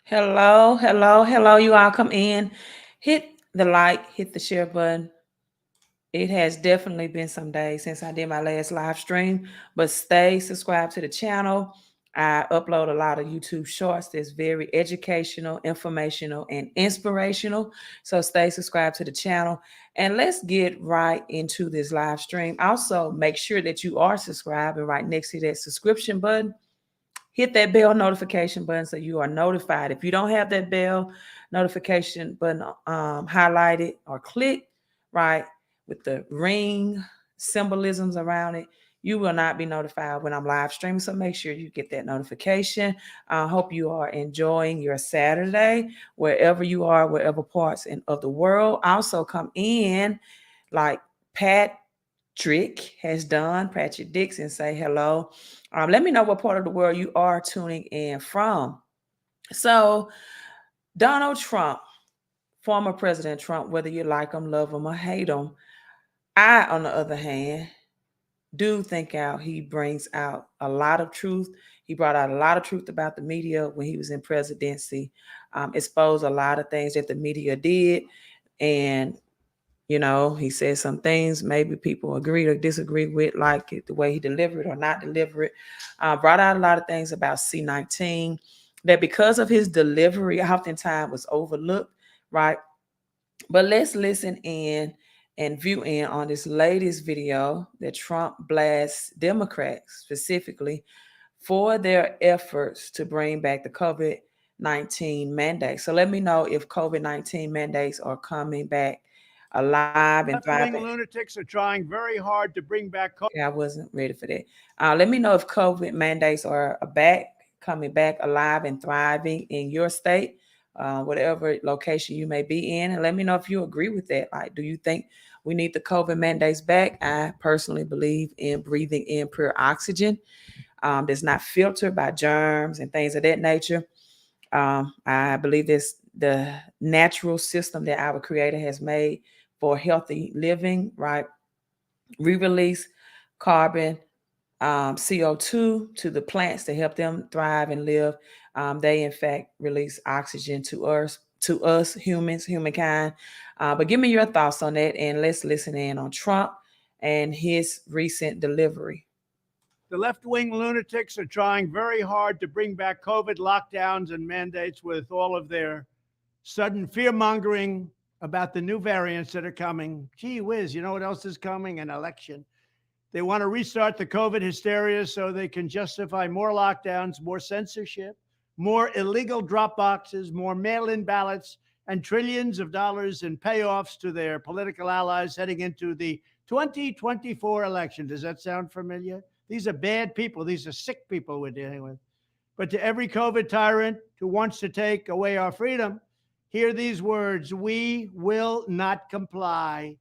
Hello, hello, hello. You all come in, hit the like, hit the share button. It has definitely been some days since I did my last live stream, but stay subscribed to the channel. I upload a lot of YouTube shorts that's very educational, informational, and inspirational. So stay subscribed to the channel and let's get right into this live stream. Also, make sure that you are subscribed and right next to that subscription button hit that bell notification button so you are notified. If you don't have that bell notification button highlighted or clicked, right, with the ring symbolisms around it, you will not be notified when I'm live streaming. So make sure you get that notification. I hope you are enjoying your Saturday, wherever you are, wherever parts of the world. Also come in like Patrick has done, Patrick Dixon, say hello. Let me know what part of the world you are tuning in from. So, Donald Trump, former President Trump, whether you like him, love him, or hate him, I, on the other hand, do think out he brings out a lot of truth. He brought out a lot of truth about the media when he was in presidency, exposed a lot of things that the media did, and he said some things maybe people agree or disagree with, like the way he delivered or not deliver it. Brought out a lot of things about C-19 that because of his delivery oftentimes was overlooked, right? But let's listen in and view in on this latest video that Trump blasts Democrats specifically for their efforts to bring back the COVID-19 mandates. So let me know if COVID-19 mandates are coming back alive and thriving. Left-wing lunatics are trying very hard to bring back COVID. Okay, I wasn't ready for that. Let me know if COVID mandates are back, coming back alive and thriving in your state, whatever location you may be in. And let me know if you agree with that. Like, do you think we need the COVID mandates back? I personally believe in breathing in pure oxygen that's not filtered by germs and things of that nature. I believe this the natural system that our Creator has made for healthy living, right? Re-release carbon, CO2 to the plants to help them thrive and live. They in fact release oxygen to us humans, humankind. But give me your thoughts on that, and let's listen in on Trump and his recent delivery. The left-wing lunatics are trying very hard to bring back COVID lockdowns and mandates with all of their sudden fear-mongering about the new variants that are coming. Gee whiz, you know what else is coming? An election. They want to restart the COVID hysteria so they can justify more lockdowns, more censorship, more illegal drop boxes, more mail-in ballots, and trillions of dollars in payoffs to their political allies heading into the 2024 election. Does that sound familiar? These are bad people. These are sick people we're dealing with. But to every COVID tyrant who wants to take away our freedom, hear these words: we will not comply.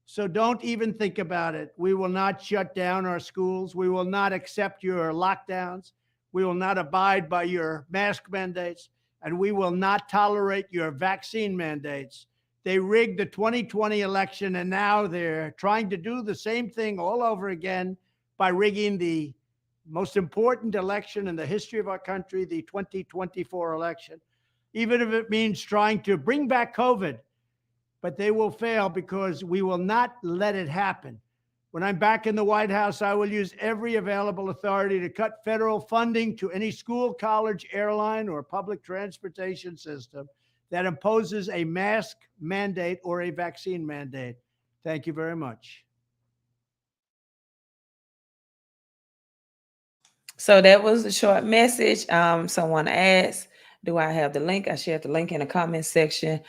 So don't even think about it. We will not shut down our schools. We will not accept your lockdowns. We will not abide by your mask mandates. And we will not tolerate your vaccine mandates. They rigged the 2020 election, and now they're trying to do the same thing all over again by rigging the most important election in the history of our country, the 2024 election, even if it means trying to bring back COVID. But they will fail because we will not let it happen. When I'm back in the White House, I will use every available authority to cut federal funding to any school, college, airline, or public transportation system that imposes a mask mandate or a vaccine mandate. Thank you very much. So that was the short message. Someone asked, do I have the link? I shared the link in the comment section.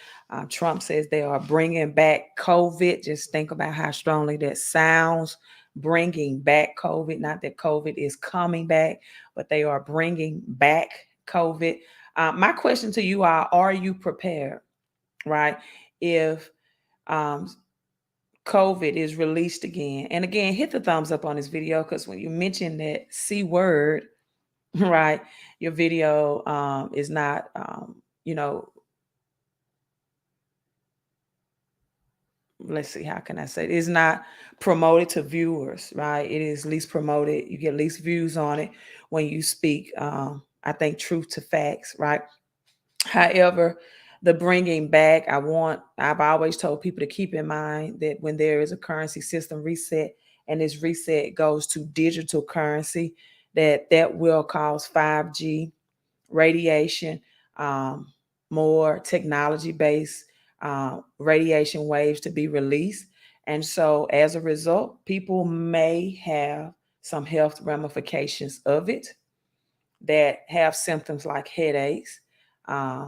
Trump says they are bringing back COVID. Just think about how strongly that sounds. Bringing back COVID, not that COVID is coming back, but they are bringing back COVID. My question to you are you prepared, right? If um, COVID is released again. And again, hit the thumbs up on this video because when you mention that C word, right, your video is not, you know, let's see, how can I say it? It's not promoted to viewers, right? It is least promoted. You get least views on it when you speak, I think, truth to facts, right? However, the bringing back, I've always told people to keep in mind that when there is a currency system reset and this reset goes to digital currency, that will cause 5G radiation, um, more technology based radiation waves to be released. And so, as a result, people may have some health ramifications of it that have symptoms like headaches,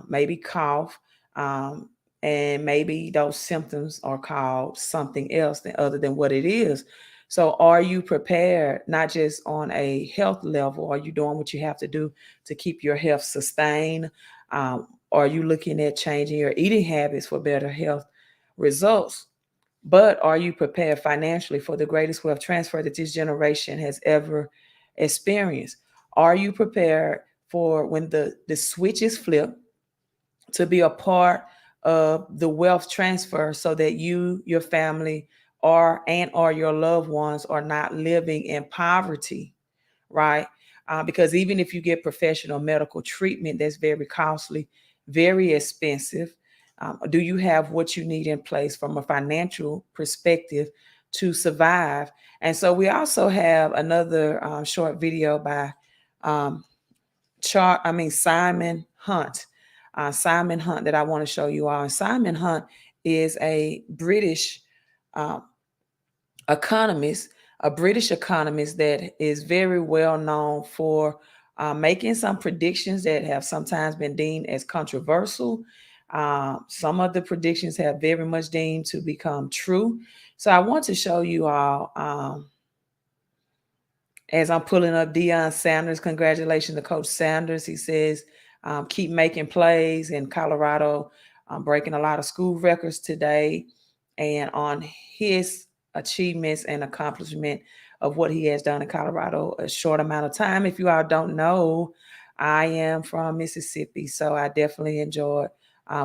maybe cough, um, and maybe those symptoms are called something else than other than what it is. So, are you prepared, not just on a health level? Are you doing what you have to do to keep your health sustained? Are you looking at changing your eating habits for better health results? But are you prepared financially for the greatest wealth transfer that this generation has ever experienced? Are you prepared for when the switch is flipped to be a part of the wealth transfer so that you, your family, or your loved ones are not living in poverty, right? Because even if you get professional medical treatment, that's very costly, very expensive. Do you have what you need in place from a financial perspective to survive? And so we also have another short video by um, Simon Hunt. Simon Hunt that I want to show you all. And Simon Hunt is a British uh, economist, a British economist that is very well known for making some predictions that have sometimes been deemed as controversial. Some of the predictions have very much deemed to become true. So I want to show you all as I'm pulling up Deion Sanders. Congratulations to Coach Sanders. He says, keep making plays in Colorado, breaking a lot of school records today, and on his achievements and accomplishment of what he has done in Colorado a short amount of time. If you all don't know, I am from Mississippi, so I definitely enjoyed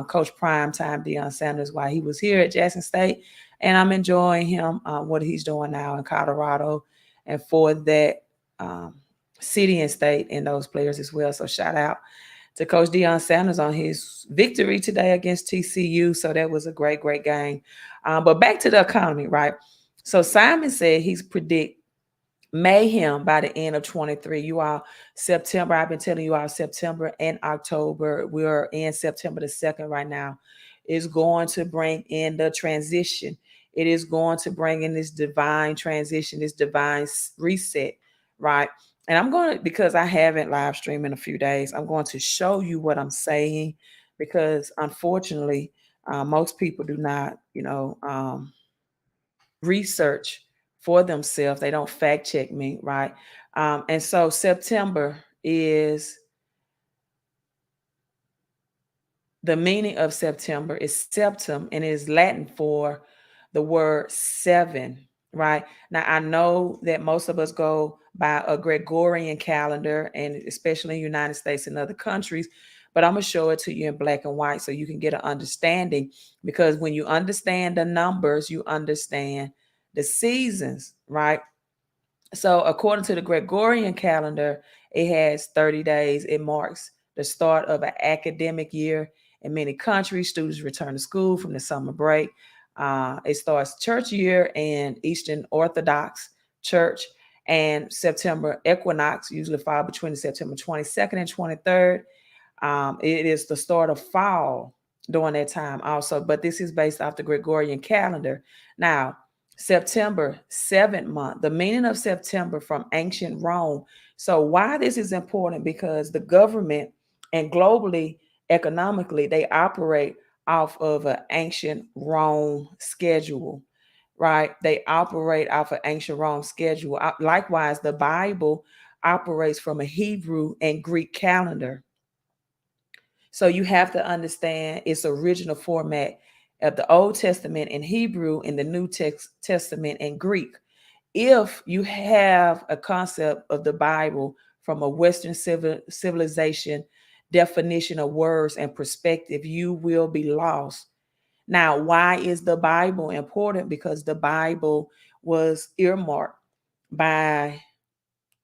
Coach Primetime Deion Sanders while he was here at Jackson State, and I'm enjoying him what he's doing now in Colorado and for that um, city and state and those players as well. So shout out to Coach Deion Sanders on his victory today against TCU. So that was a great, great game. But back to the economy, right? So Simon said he's predict mayhem by the end of 23. You all, September, I've been telling you all September and October. We're in September the 2nd right now. Is going to bring in the transition. It is going to bring in this divine transition, this divine reset, right? And I'm going to, because I haven't live streamed in a few days, I'm going to show you what I'm saying because unfortunately, most people do not, research for themselves. They don't fact check me, right? And so September is the meaning of September is septum and it is Latin for the word seven, right? Now, I know that most of us go by a Gregorian calendar, and especially in the United States and other countries, but I'm going to show it to you in black and white so you can get an understanding. Because when you understand the numbers, you understand the seasons, right? So, according to the Gregorian calendar, it has 30 days. It marks the start of an academic year. In many countries, students return to school from the summer break. It starts church year in Eastern Orthodox Church, and September equinox usually fall between September 22nd and 23rd. It is the start of fall during that time also, but this is based off the Gregorian calendar. Now, September, 7th month, the meaning of September from ancient Rome. So, why this is important? Because the government and globally, economically, they operate off of an ancient Rome schedule, right? They operate off of ancient Rome schedule. Likewise, the Bible operates from a Hebrew and Greek calendar. So you have to understand its original format of the Old Testament in Hebrew and the New Testament in Greek. If you have a concept of the Bible from a Western civilization definition of words and perspective, you will be lost. Now, why is the Bible important? Because the Bible was earmarked by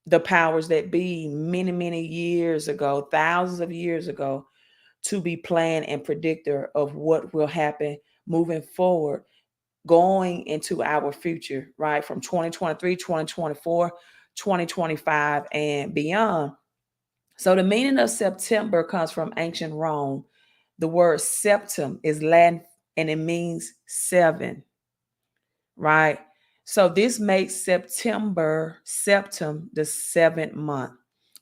the powers that be many, many years ago, thousands of years ago, to be planned and predictor of what will happen moving forward, going into our future, right? From 2023, 2024, 2025, and beyond. So the meaning of September comes from ancient Rome. The word septum is Latin and it means seven, right? So this makes septum, the seventh month.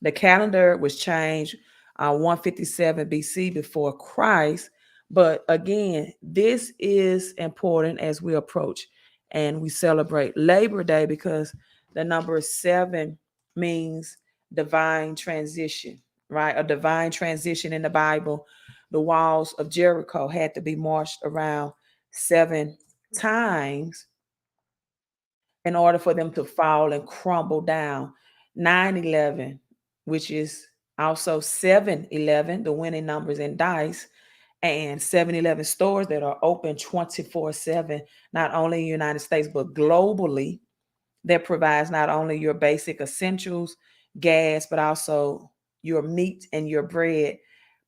The calendar was changed 157 BC before Christ. But again, this is important as we approach and we celebrate Labor Day because the number seven means divine transition, right? A divine transition in the Bible. The walls of Jericho had to be marched around seven times in order for them to fall and crumble down. 9/11, which is also 7/11, the winning numbers in dice, and 7-Eleven stores that are open 24/7, not only in the United States, but globally, that provides not only your basic essentials, gas, but also your meat and your bread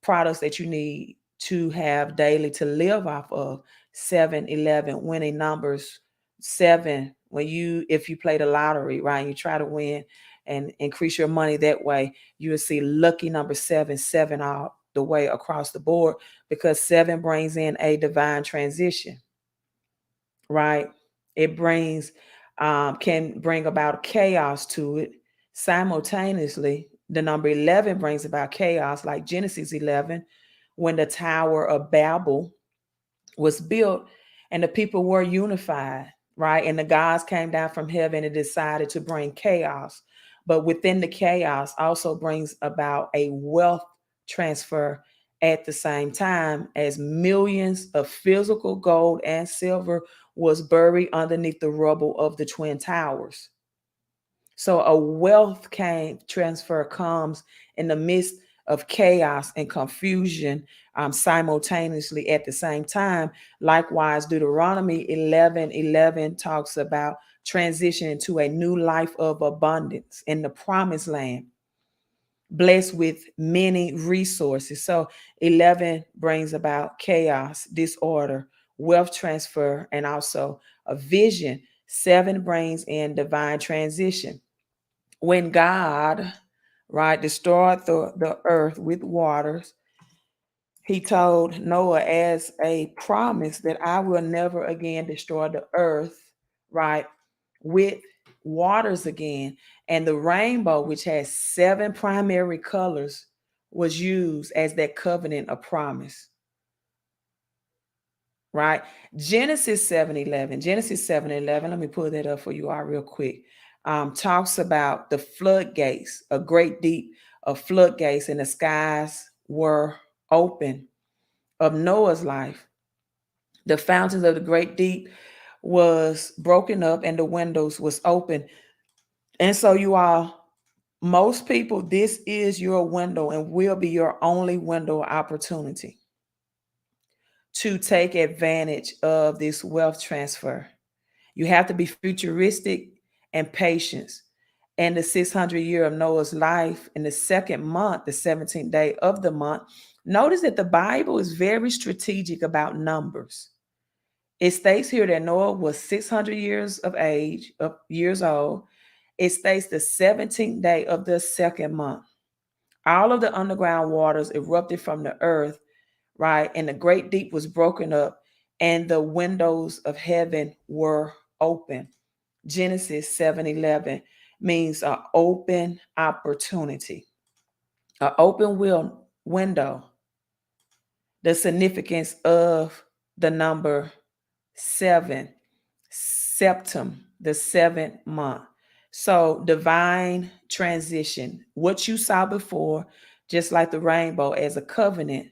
products that you need to have daily to live off of. 7-Eleven winning numbers, seven. When you, if you play the lottery, right, you try to win and increase your money that way, you will see lucky number seven, seven all the way across the board because seven brings in a divine transition, right? It brings can bring about chaos to it. Simultaneously, the number 11 brings about chaos, like Genesis 11, when the Tower of Babel was built and the people were unified, right? And the gods came down from heaven and decided to bring chaos. But within the chaos also brings about a wealth transfer at the same time as millions of physical gold and silver was buried underneath the rubble of the twin towers. So a wealth came transfer comes in the midst of chaos and confusion simultaneously at the same time. Likewise, Deuteronomy 11:11 talks about transitioning to a new life of abundance in the promised land, blessed with many resources. So 11 brings about chaos, disorder, wealth transfer, and also a vision. 7 brings in divine transition. When God, right, destroyed the earth with waters, he told Noah as a promise that I will never again destroy the earth, right, with waters again. And the rainbow, which has 7 primary colors, was used as that covenant of promise, right? Genesis 7:11, let me pull that up for you all real quick. Talks about the floodgates, a great deep of floodgates, and the skies were open of Noah's life. The fountains of the great deep was broken up and the windows was open. And so you all, most people, this is your window and will be your only window of opportunity to take advantage of this wealth transfer. You have to be futuristic and patience. And the 600 year of Noah's life in the second month, the 17th day of the month, notice that the Bible is very strategic about numbers. It states here that Noah was 600 years of age, of years old. It states the 17th day of the second month. All of the underground waters erupted from the earth, right? And the great deep was broken up, and the windows of heaven were open. Genesis 7:11 means an open opportunity, an open window. The significance of the number seven, septum, the seventh month. So divine transition. What you saw before, just like the rainbow as a covenant,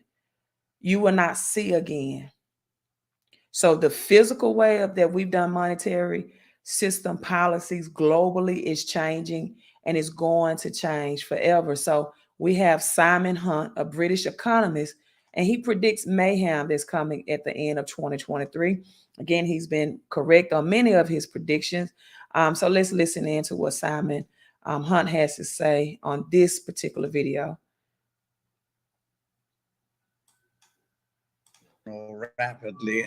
you will not see again. So the physical way of that we've done monetary system policies globally is changing and is going to change forever. So we have Simon Hunt, a British economist, and he predicts mayhem that's coming at the end of 2023. Again, he's been correct on many of his predictions. So let's listen in to what Simon Hunt has to say on this particular video. or rapidly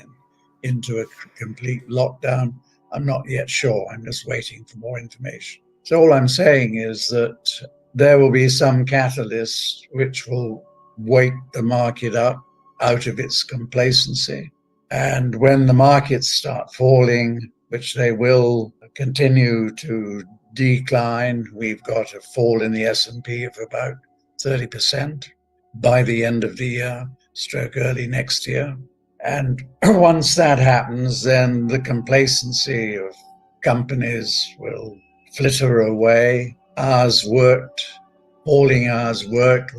into a complete lockdown. I'm not yet sure. I'm just waiting for more information. So all I'm saying is that there will be some catalysts which will wake the market up out of its complacency. And when the markets start falling, which they will continue to decline, we've got a fall in the S&P of about 30% by the end of the year, stroke early next year. And once that happens, then the complacency of companies will flitter away. Hours worked, falling hours worked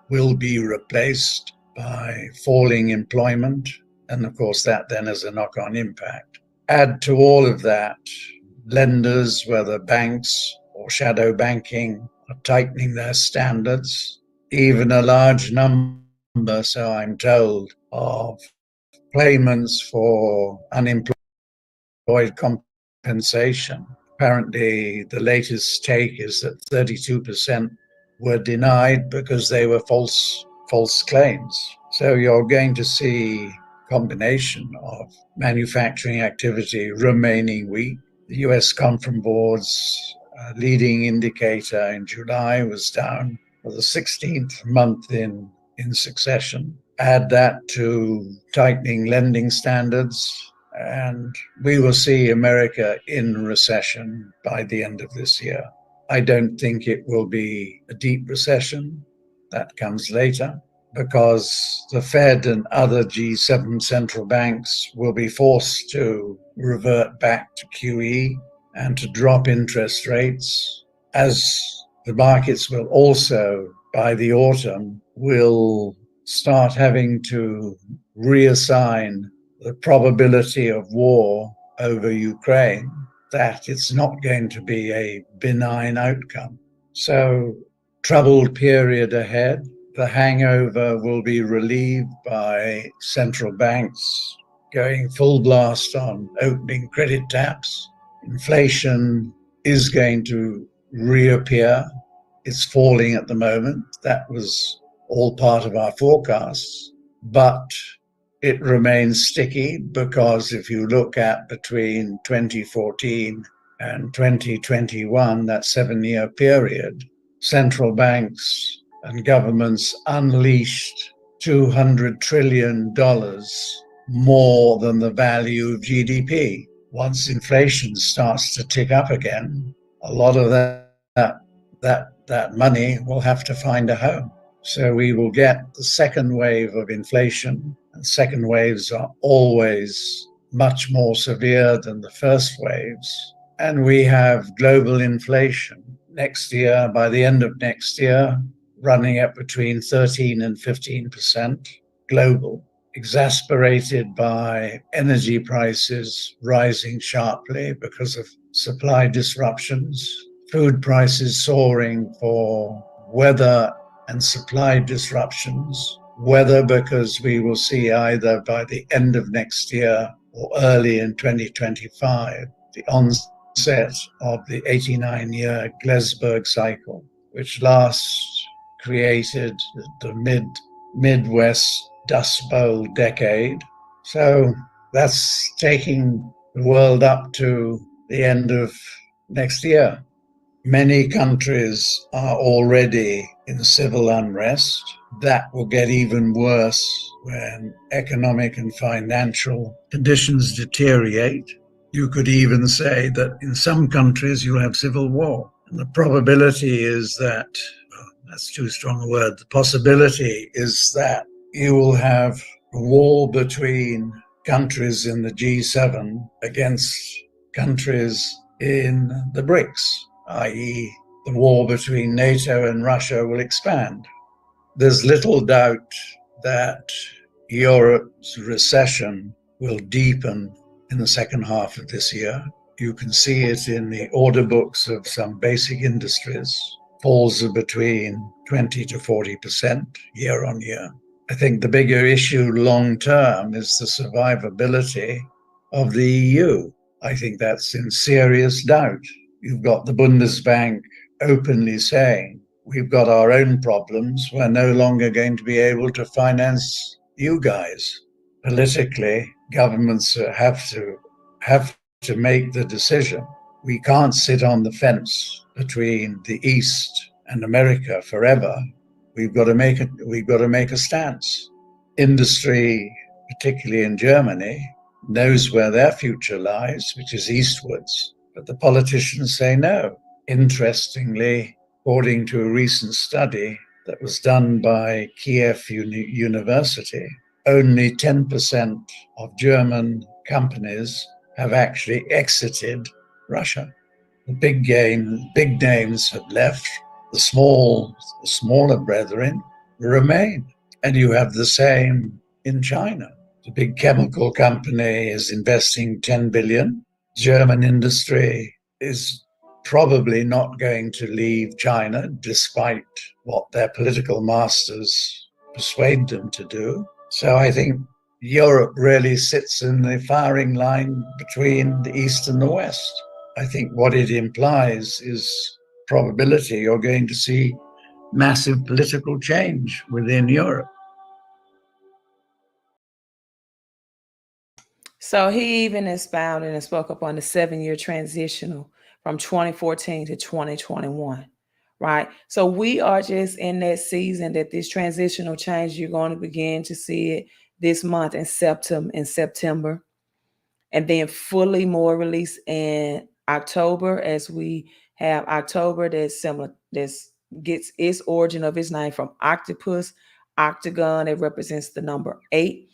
will be replaced by falling employment. And of course, that then has a knock-on impact. Add to all of that, lenders, whether banks or shadow banking, are tightening their standards. Even a large number, so I'm told, of claimants for unemployed compensation. Apparently, the latest take is that 32% were denied because they were false claims. So you're going to see a combination of manufacturing activity remaining weak. The US Conference Board's leading indicator in July was down for the 16th month in succession. Add that to tightening lending standards, and we will see America in recession by the end of this year. I don't think it will be a deep recession. That comes later, because the Fed and other G7 central banks will be forced to revert back to QE and to drop interest rates, as the markets will also, by the autumn, will start having to reassign the probability of war over Ukraine, that it's not going to be a benign outcome. So, troubled period ahead. The hangover will be relieved by central banks going full blast on opening credit taps. Inflation is going to reappear. It's falling at the moment. That was all part of our forecasts, but it remains sticky, because if you look at between 2014 and 2021, that 7-year period, central banks and governments unleashed $200 trillion more than the value of GDP. Once inflation starts to tick up again, a lot of that money will have to find a home. So we will get the second wave of inflation, and second waves are always much more severe than the first waves. And we have global inflation next year, by the end of next year, running at between 13 and 15% global, exasperated by energy prices rising sharply because of supply disruptions, food prices soaring for weather and supply disruptions. Weather, because we will see either by the end of next year or early in 2025 the onset of the 89-year Glesberg cycle, which last created the Midwest Dust Bowl decade. So that's taking the world up to the end of next year. Many countries are already in civil unrest. That will get even worse when economic and financial conditions deteriorate. You could even say that in some countries you'll have civil war. And the probability is that, that's too strong a word, the possibility is that you will have a war between countries in the G7 against countries in the BRICS, i.e., the war between NATO and Russia will expand. There's little doubt that Europe's recession will deepen in the second half of this year. You can see it in the order books of some basic industries, falls of between 20 to 40% year on year. I think the bigger issue long term is the survivability of the EU. I think that's in serious doubt. You've got the Bundesbank openly saying, we've got our own problems, we're no longer going to be able to finance you guys. politically, governments have to make the decision. We can't sit on the fence between the East and America forever. We've got to make a stance. Industry, particularly in Germany, knows where their future lies, which is eastwards, but the politicians say no. Interestingly, according to a recent study that was done by Kiev University, only 10% of German companies have actually exited Russia. The big names have left. The smaller brethren remain. And you have the same in China. The big chemical company is investing 10 billion. German industry is probably not going to leave China, despite what their political masters persuade them to do. So I think Europe really sits in the firing line between the East and the West. I think what it implies is probability you're going to see massive political change within Europe. So he even expounded and spoke upon the 7 year transitional from 2014 to 2021, right? So we are just in that season that this transitional change, you're going to begin to see it this month in September, and then fully more release in October, as we have October that's similar, this gets its origin of its name from octopus, octagon, it represents the number eight.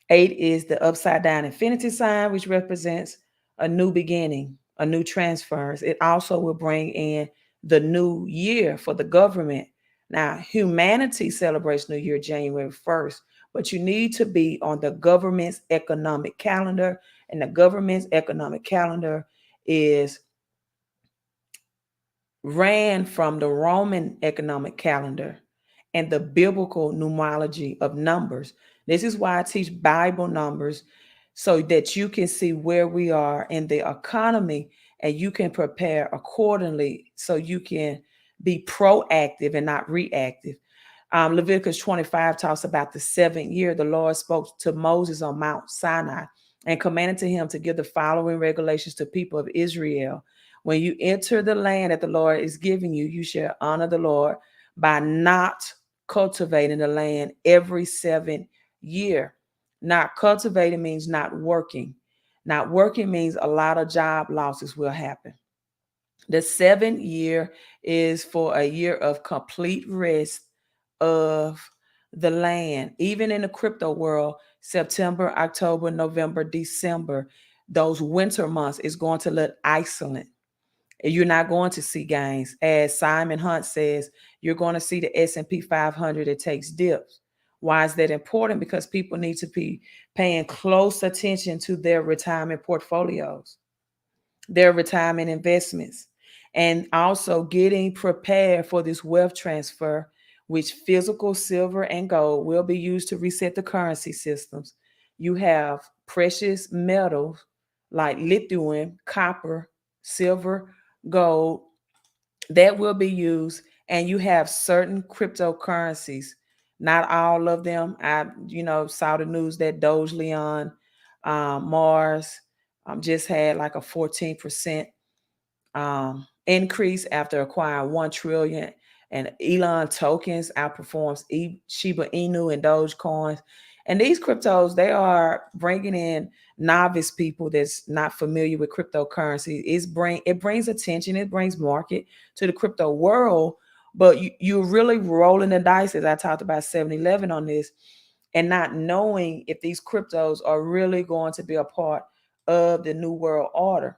Eight is the upside down infinity sign, which represents a new beginning, a new transference. It also will bring in the new year for the government. Now, humanity celebrates New Year January 1st, but you need to be on the government's economic calendar. And the government's economic calendar is ran from the Roman economic calendar and the biblical numerology of numbers. This is why I teach Bible numbers, so that you can see where we are in the economy and you can prepare accordingly, so you can be proactive and not reactive. Leviticus 25 talks about the 7th year. The Lord spoke to Moses on Mount Sinai and commanded to him to give the following regulations to people of Israel. When you enter the land that the Lord is giving you, you shall honor the Lord by not cultivating the land every 7th year. Not cultivating means not working. Not working means a lot of job losses will happen. The 7th year is for a year of complete rest of the land. Even in the crypto world, September, October, November, December, those winter months is going to look isolate. You're not going to see gains. As Simon Hunt says, you're going to see the S&P 500, it takes dips. Why is that important? Because people need to be paying close attention to their retirement portfolios, their retirement investments, and also getting prepared for this wealth transfer, which physical silver and gold will be used to reset the currency systems. You have precious metals like lithium, copper, silver, gold that will be used, and you have certain cryptocurrencies. Not all of them. I, saw the news that Doge Leon, Mars, just had like a 14% increase after acquiring 1 trillion, and Elon tokens outperforms Shiba Inu and Dogecoins. And these cryptos, they are bringing in novice people that's not familiar with cryptocurrency. It brings attention, it brings market to the crypto world, but you're really rolling the dice, as I talked about 7-Eleven on this, and not knowing if these cryptos are really going to be a part of the new world order.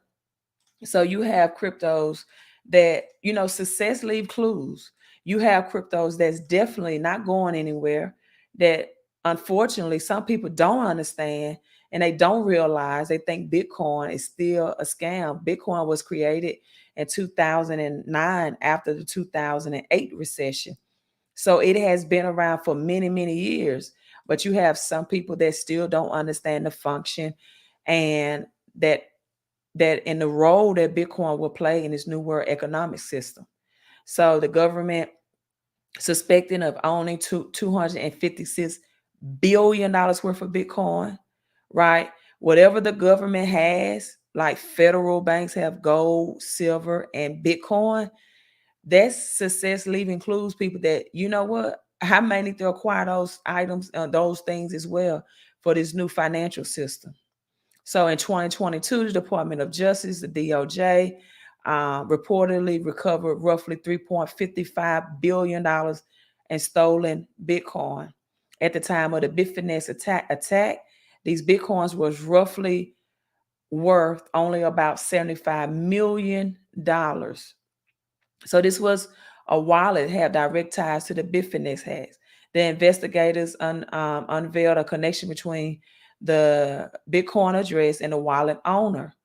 So you have cryptos that, success leave clues. You have cryptos that's definitely not going anywhere, that unfortunately some people don't understand and they don't realize. They think Bitcoin is still a scam. Bitcoin was created in 2009 after the 2008 recession. So it has been around for many, many years. But you have some people that still don't understand the function, and that in the role that Bitcoin will play in this new world economic system. So the government suspecting of owning 256 billion worth of Bitcoin, right? Whatever the government has, like federal banks have gold, silver, and Bitcoin, that success leave includes people that, you know what, I may need to acquire those items, those things as well for this new financial system. So in 2022, the Department of Justice, the DOJ, reportedly recovered roughly $3.55 billion in stolen Bitcoin. At the time of the Bitfinex attack, these Bitcoins was roughly worth only about $75 million. So this was a wallet had direct ties to the Bitfinex hacks. The investigators unveiled a connection between the Bitcoin address and the wallet owner.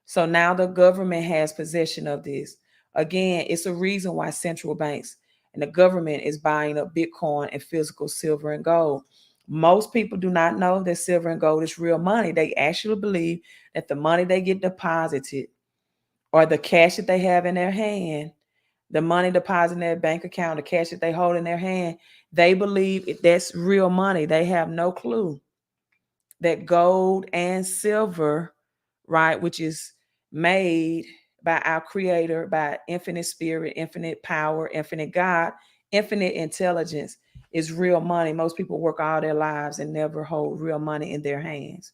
So now the government has possession of this. Again, it's a reason why central banks and the government is buying up Bitcoin and physical silver and gold. Most people do not know that silver and gold is real money. They actually believe that the money they get deposited or the cash that they have in their hand, the money deposited in their bank account, the cash that they hold in their hand, they believe that's real money. They have no clue that gold and silver, right, which is made by our creator, by infinite spirit, infinite power, infinite God, infinite intelligence, is real money. Most people work all their lives and never hold real money in their hands.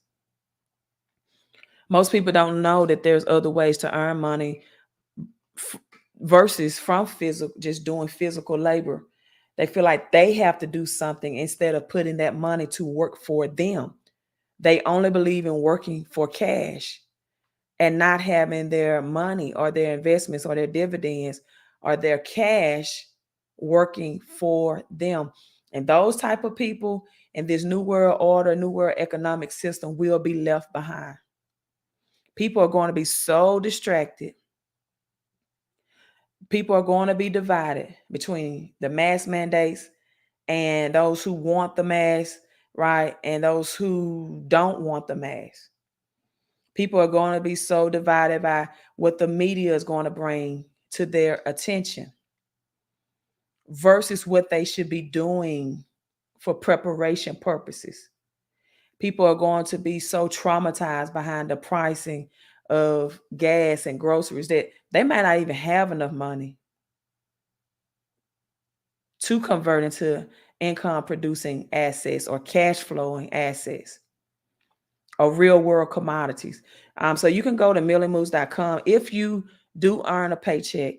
Most people don't know that there's other ways to earn money versus from physical, just doing physical labor. They feel like they have to do something instead of putting that money to work for them. They only believe in working for cash and not having their money or their investments or their dividends or their cash working for them. And those type of people in this new world order, new world economic system will be left behind. People are going to be so distracted. People are going to be divided between the mask mandates and those who want the mask, right? And those who don't want the mask. People are going to be so divided by what the media is going to bring to their attention versus what they should be doing for preparation purposes. People are going to be so traumatized behind the pricing of gas and groceries that they might not even have enough money to convert into income producing assets or cash flowing assets or real world commodities. So you can go to millionmoves.com. If you do earn a paycheck,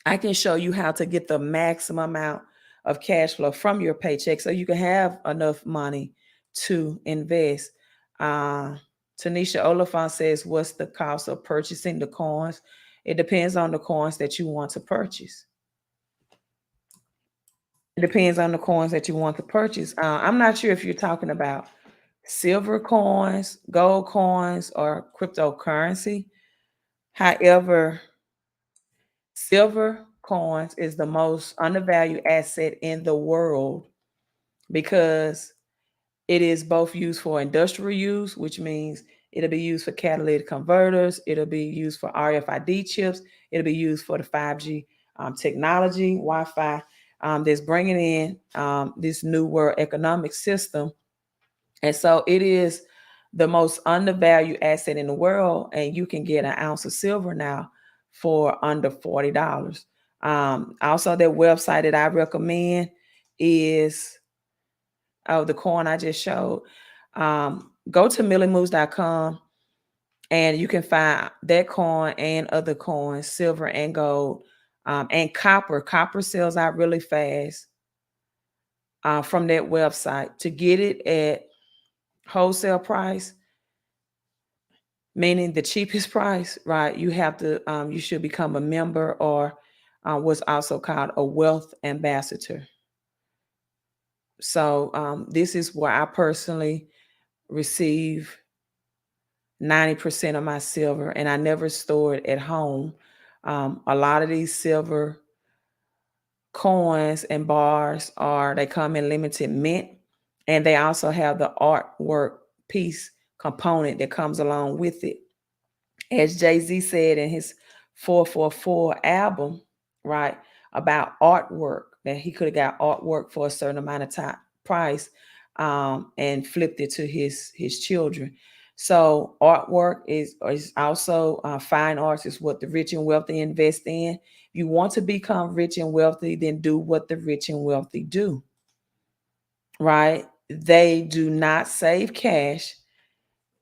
I can show you how to get the maximum amount of cash flow from your paycheck so you can have enough money to invest. Uh, Tanisha Oliphant says, what's the cost of purchasing the coins? It depends on the coins that you want to purchase. It depends on the coins that you want to purchase. I'm not sure if you're talking about silver coins, gold coins, or cryptocurrency. However, silver coins is the most undervalued asset in the world because it is both used for industrial use, which means it'll be used for catalytic converters, it'll be used for RFID chips, it'll be used for the 5G technology, Wi-Fi that's bringing in this new world economic system. And so it is the most undervalued asset in the world, and you can get an ounce of silver now for under $40. Also, their website that I recommend is the coin I just showed. Go to millionmoves.com and you can find that coin and other coins, silver and gold, and copper. Copper sells out really fast from that website. To get it at wholesale price, meaning the cheapest price, right? You have to, you should become a member or what's also called a wealth ambassador. So this is where I personally receive 90% of my silver, and I never store it at home. A lot of these silver coins and bars they come in limited mint, and they also have the artwork piece component that comes along with it. As Jay-Z said in his 444 album, right, about artwork, that he could have got artwork for a certain amount of time price. and flipped it to his children. So artwork is also fine arts is what the rich and wealthy invest in. If you want to become rich and wealthy, then do what the rich and wealthy do, right? They do not save cash.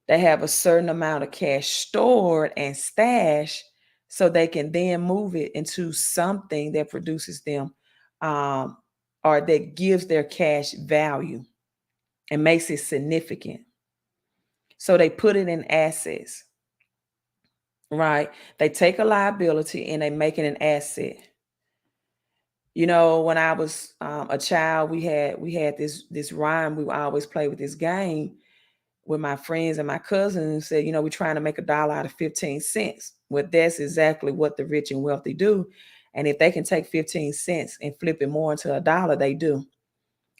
They have a certain amount of cash stored and stashed so they can then move it into something that produces them um, or that gives their cash value and makes it significant. So they put it in assets, right? They take a liability and they make it an asset. You know, when I was a child, we had this rhyme. We would always play with this game with my friends and my cousins and said, we're trying to make $1 out of 15 cents. Well, that's exactly what the rich and wealthy do. And if they can take 15 cents and flip it more into $1, they do.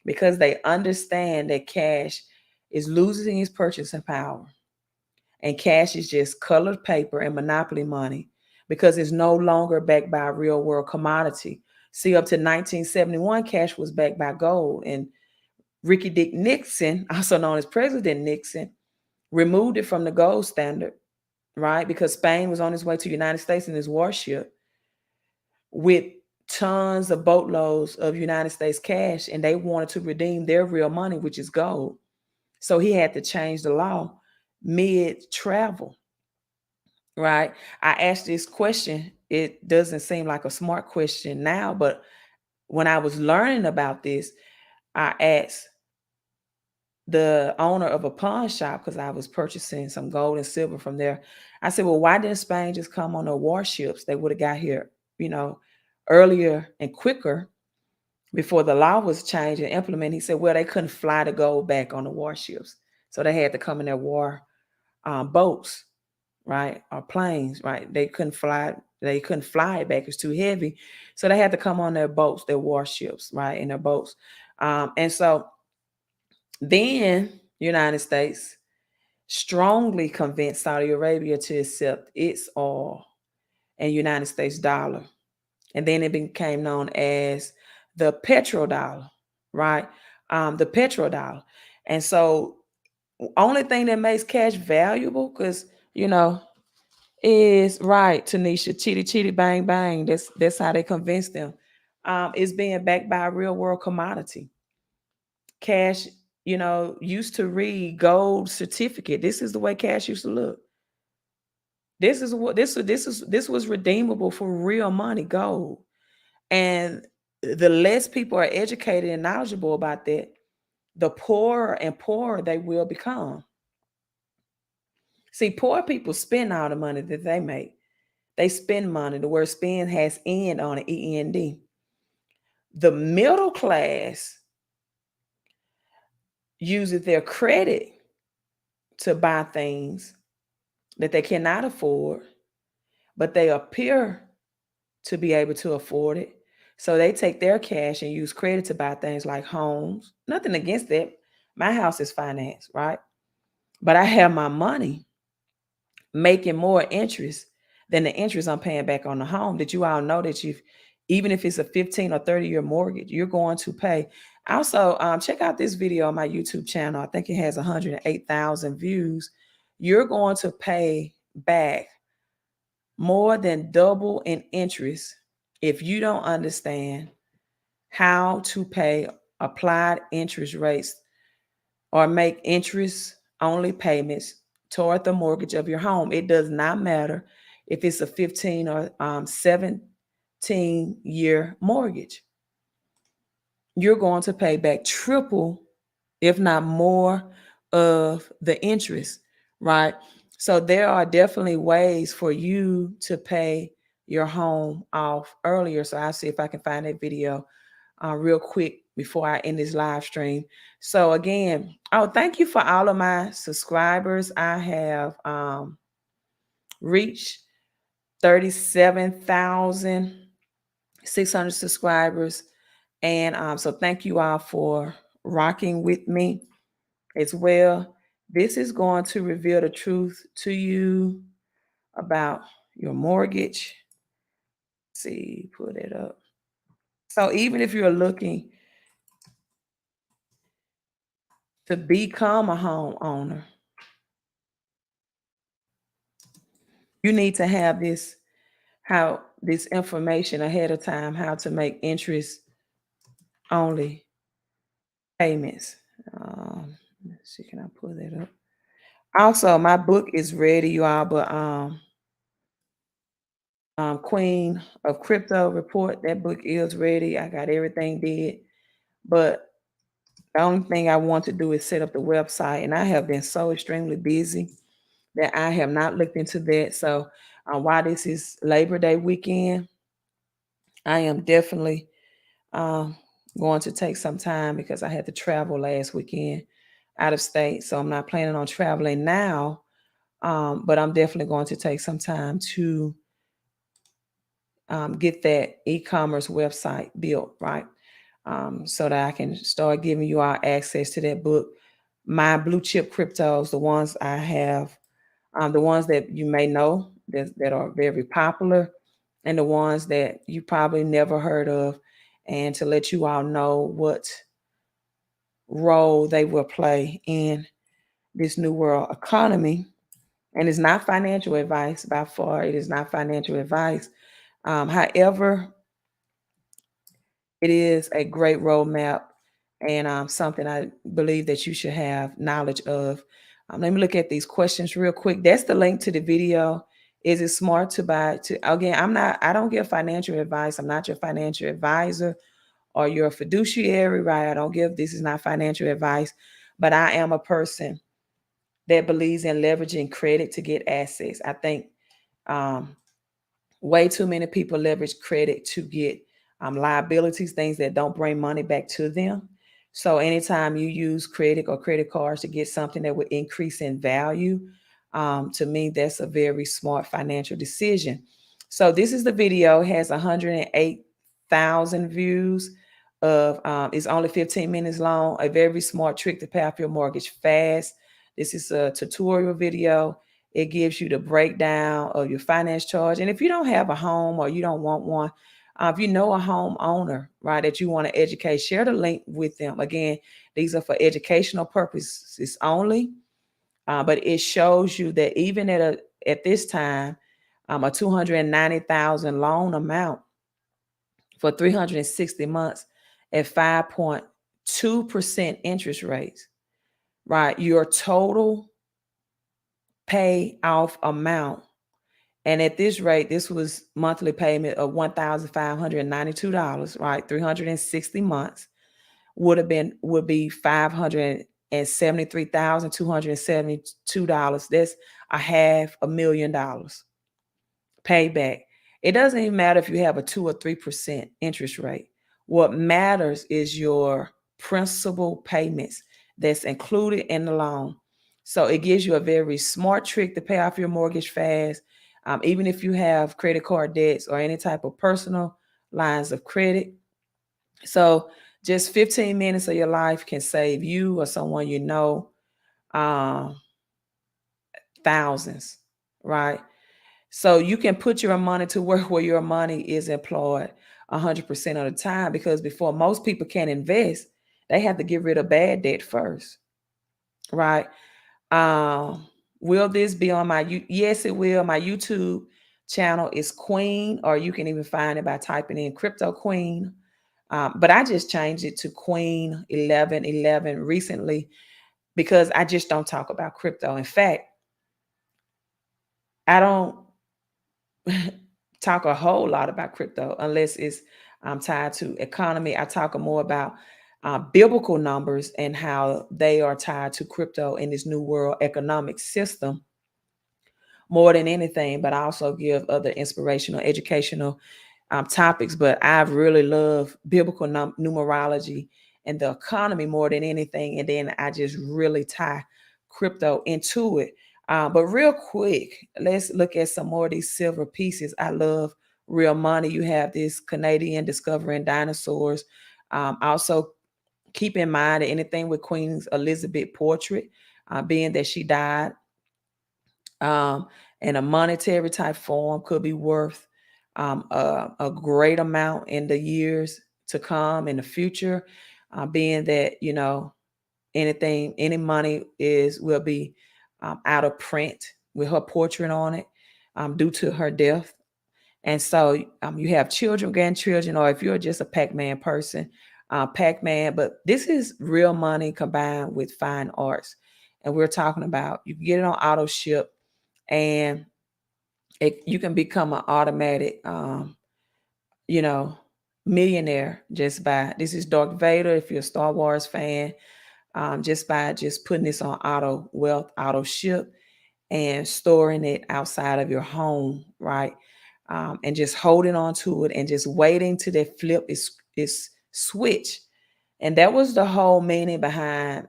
Because they understand that cash is losing its purchasing power. And cash is just colored paper and monopoly money because it's no longer backed by a real world commodity. See, up to 1971, cash was backed by gold. And Ricky Dick Nixon, also known as President Nixon, removed it from the gold standard, right? Because Spain was on its way to the United States in this warship with tons of boatloads of United States cash, and they wanted to redeem their real money, which is gold. So he had to change the law mid travel, right? I asked this question. It doesn't seem like a smart question now, but when I was learning about this, I asked the owner of a pawn shop because I was purchasing some gold and silver from there. I said, well, why didn't Spain just come on their warships? They would have got here, earlier and quicker before the law was changed and implemented. He said, well, they couldn't fly the gold back on the warships. So they had to come in their war boats, right? Or planes, right? They couldn't fly. They couldn't fly it back. It's too heavy. So they had to come on their boats, their warships, right? In their boats. And so then United States strongly convinced Saudi Arabia to accept its oil and United States dollar. And then it became known as the petrodollar, right? The petrodollar. And so only thing that makes cash valuable, because is right, Tanisha, chitty chitty bang bang. That's how they convince them. Is being backed by a real world commodity. Cash, used to read gold certificate. This is the way cash used to look. This was redeemable for real money, gold. And the less people are educated and knowledgeable about that, the poorer and poorer they will become. See, poor people spend all the money that they make. They spend money. The word spend has end on it, END. The middle class uses their credit to buy things that they cannot afford, but they appear to be able to afford it. So they take their cash and use credit to buy things like homes. Nothing against that. My house is financed, right? But I have my money making more interest than the interest I'm paying back on the home. Did you all know that even if it's a 15 or 30-year mortgage, you're going to pay. Also, check out this video on my YouTube channel. I think it has 108,000 views. You're going to pay back more than double in interest if you don't understand how to pay applied interest rates or make interest only payments toward the mortgage of your home. It does not matter if it's a 15 or 17-year mortgage. You're going to pay back triple, if not more, of the interest, right? So there are definitely ways for you to pay your home off earlier. So I'll see if I can find that video real quick before I end this live stream. So again, thank you for all of my subscribers. I have reached 37,600 subscribers. And so thank you all for rocking with me as well. This is going to reveal the truth to you about your mortgage. Let's see, put it up. So even if you're looking, to become a homeowner, you need to have this information ahead of time, how to make interest only payments. Let's see, can I pull that up? Also, my book is ready, you all, but Queen of Crypto Report, that book is ready. I got everything did, but the only thing I want to do is set up the website, and I have been so extremely busy that I have not looked into that. So, while this is Labor Day weekend, I am definitely um, going to take some time because I had to travel last weekend out of state. So I'm not planning on traveling now, but I'm definitely going to take some time to get that e-commerce website built, right? So that I can start giving you all access to that book. My blue chip cryptos, the ones I have, the ones that you may know that are very popular, and the ones that you probably never heard of, and to let you all know what role they will play in this new world economy. And it's not financial advice by far. It is not financial advice. However, it is a great roadmap and something I believe that you should have knowledge of. Let me look at these questions real quick. That's the link to the video. Is it smart to buy? Again, I don't give financial advice. I'm not your financial advisor or your fiduciary, right? I don't give, this is not financial advice, but I am a person that believes in leveraging credit to get access. I think um, way too many people leverage credit to get liabilities, things that don't bring money back to them. So anytime you use credit or credit cards to get something that would increase in value, to me, that's a very smart financial decision. So this is the video. It has 108,000 views. It's only 15 minutes long. A very smart trick to pay off your mortgage fast. This is a tutorial video. It gives you the breakdown of your finance charge. And if you don't have a home or you don't want one, if you know a homeowner, right, that you want to educate, share the link with them. Again, these are for educational purposes only, but it shows you that even at this time, a 290,000 loan amount for 360 months at 5.2% interest rates, right? Your total pay off amount. And at this rate, this was monthly payment of $1,592, right? 360 months would be $573,272. That's $500,000 payback. It doesn't even matter if you have a 2 or 3% interest rate. What matters is your principal payments that's included in the loan. So it gives you a very smart trick to pay off your mortgage fast. Even if you have credit card debts or any type of personal lines of credit. So just 15 minutes of your life can save you or someone you know um, thousands, right? So you can put your money to work where your money is employed 100% of the time, because before most people can invest, they have to get rid of bad debt first, right? Um, will this be on my yes, it will. My YouTube channel is Queen, or you can even find it by typing in Crypto Queen. But I just changed it to Queen 1111 recently because I just don't talk about crypto. In fact, I don't talk a whole lot about crypto unless it's tied to economy. I talk more about biblical numbers and how they are tied to crypto in this new world economic system more than anything, but I also give other inspirational, educational topics. But I really love biblical numerology and the economy more than anything. And then I just really tie crypto into it. But real quick, let's look at some more of these silver pieces. I love real money. You have this Canadian discovering dinosaurs. Also, keep in mind that anything with Queen Elizabeth portrait, being that she died um, in a monetary type form, could be worth a great amount in the years to come in the future, being that, you know, anything, any money will be out of print with her portrait on it due to her death. And so you have children, grandchildren, or if you're just a Pac-Man person, Pac-Man. But this is real money combined with fine arts. And we're talking about you can get it on auto ship, and you can become an automatic, you know, millionaire just by this is Darth Vader. If you're a Star Wars fan, just by just putting this on auto wealth, auto ship, and storing it outside of your home, right? And just holding on to it and just waiting till that flip is switch. And that was the whole meaning behind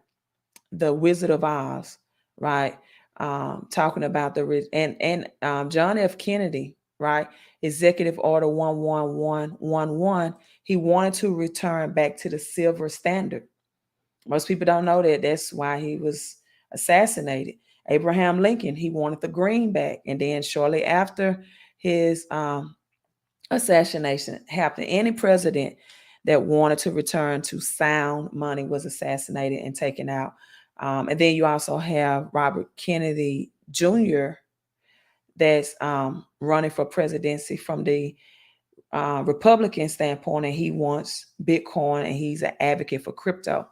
the Wizard of Oz, right? Talking about and John F. Kennedy, right? Executive Order 11111. He wanted to return back to the silver standard. Most people don't know that. That's why he was assassinated. Abraham Lincoln, he wanted the greenback. And then shortly after his assassination happened, any president that wanted to return to sound money was assassinated and taken out. And then you also have Robert Kennedy Jr. that's running for presidency from the Republican standpoint, and he wants Bitcoin, and he's an advocate for crypto.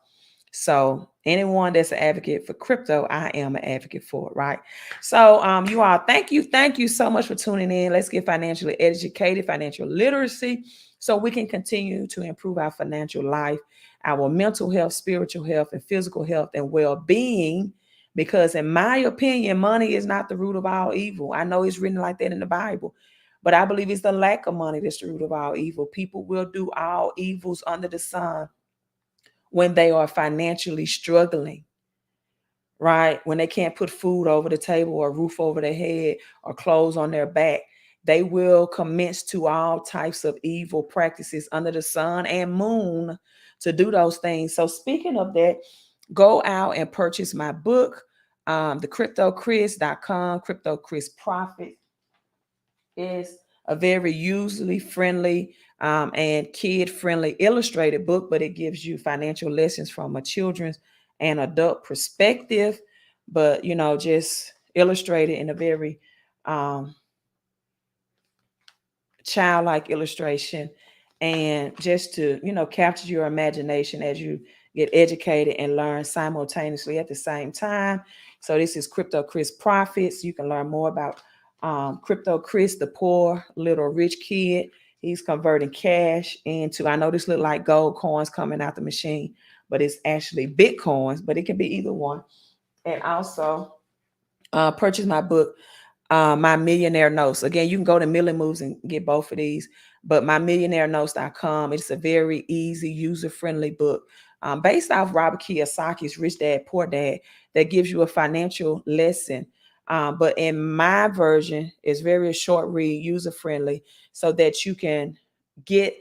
So anyone that's an advocate for crypto, I am an advocate for it, right? So you all, thank you so much for tuning in. Let's get financially educated, financial literacy, so we can continue to improve our financial life, our mental health, spiritual health, and physical health and well-being. Because in my opinion, money is not the root of all evil. I know it's written like that in the Bible, but I believe it's the lack of money that's the root of all evil. People will do all evils under the sun when they are financially struggling, right? When they can't put food over the table or a roof over their head or clothes on their back, they will commence to all types of evil practices under the sun and moon to do those things. So speaking of that, go out and purchase my book, the cryptochris.com, Crypto Chris Profit is a very user friendly and kid friendly illustrated book, but it gives you financial lessons from a children's and adult perspective, but just illustrated in a very childlike illustration, and just to capture your imagination as you get educated and learn simultaneously at the same time. So this is Crypto Chris Profits. You can learn more about Crypto Chris, the poor little rich kid. He's converting cash into, I know this look like gold coins coming out the machine, but it's actually Bitcoins, but it can be either one. And also purchase my book, My Millionaire Notes. Again, you can go to Millie Moves and get both of these, but myMillionaireNotes.com. It's a very easy, user-friendly book based off Robert Kiyosaki's Rich Dad, Poor Dad, that gives you a financial lesson. But in my version, it's very short read, user-friendly, so that you can get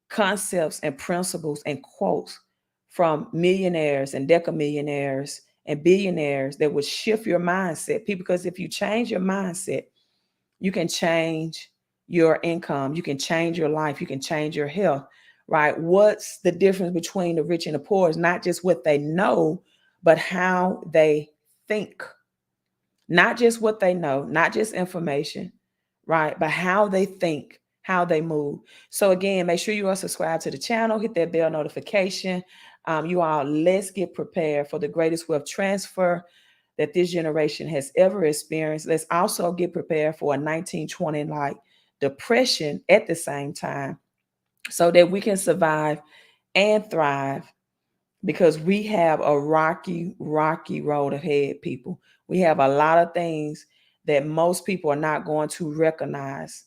concepts and principles and quotes from millionaires and decamillionaires and billionaires that would shift your mindset. Because if you change your mindset, you can change your income, you can change your life, you can change your health, right? What's the difference between the rich and the poor is not just what they know, but how they think. Not just what they know, not just information, right? But how they think, how they move. So again, make sure you are subscribed to the channel, hit that bell notification. You all, let's get prepared for the greatest wealth transfer that this generation has ever experienced. Let's also get prepared for a 1920 like depression at the same time, so that we can survive and thrive, because we have a rocky road ahead, people. We have a lot of things that most people are not going to recognize.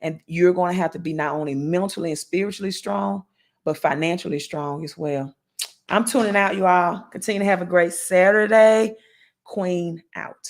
And you're going to have to be not only mentally and spiritually strong, but financially strong as well. I'm tuning out, you all. Continue to have a great Saturday. Queen out.